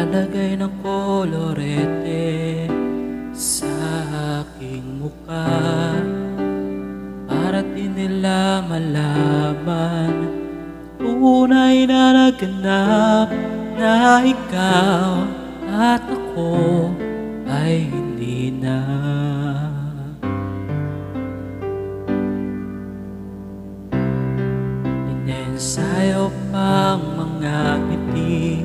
Naglalagay ng kolorete sa aking mukha para di nila malaman tunay na naganap na ikaw at ako ay hindi na. Inensayo pang mga ngiti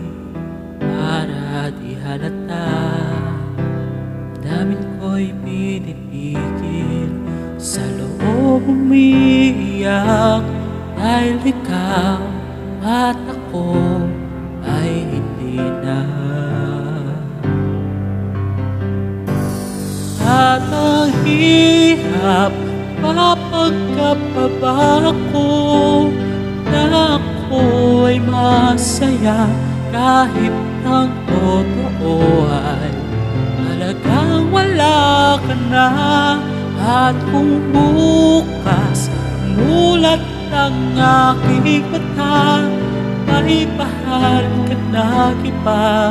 para di halata, damdamin ko'y pinipigil, sa loob umiiyak dahil ikaw at ako ay hindi na. At ang hirap mapagkapaba ko na ako ay masaya kahit ang totoo ay talagang wala ka na. At kung bukas mulat ng aking mata, may bahal ka na iba,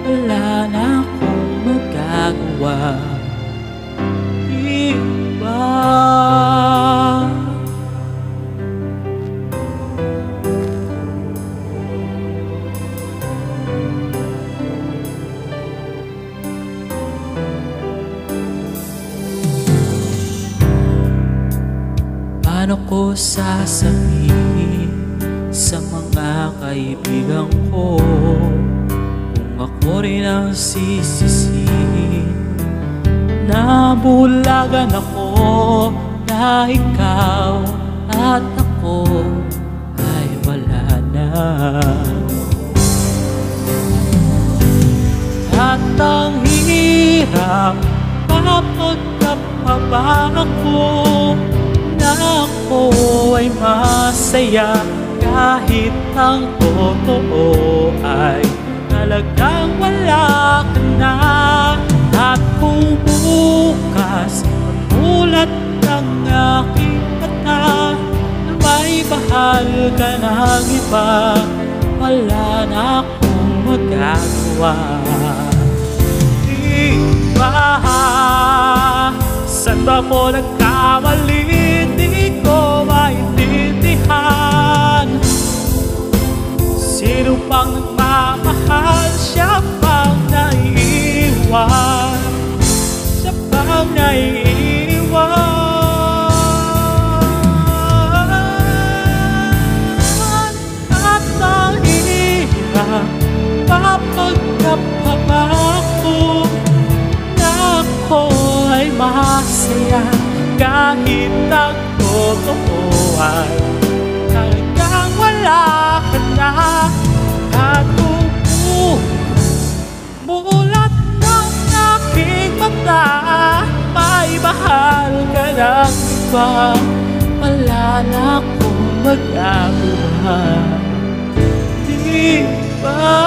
wala na akong magagawa. Iba paano ko sasabihin sa mga kaibigan ko kung ako rin ang sisisihin? Nabulagan ako na ikaw at ako ay wala na. At ang hirap mapagkapaba ako na ako ay masaya kahit ang totoo ay talagang wala ka na. At kung bukas mulat ng aking mata na may bahal ka ng iba, wala na akong magagawa. Iba, saan ba ko nagkamali? Di ko maintindihan. Sino pang nagmamahal? Siya pang naiiwan, siya pang naiiwan. At ang hirap mapagkapaba ko na ako ay masaya kahit ang totoo ay talagang wala ka na. At kung mulat ng aking mata, may bahal ka ng iba, wala na akong magagawa. Di ba?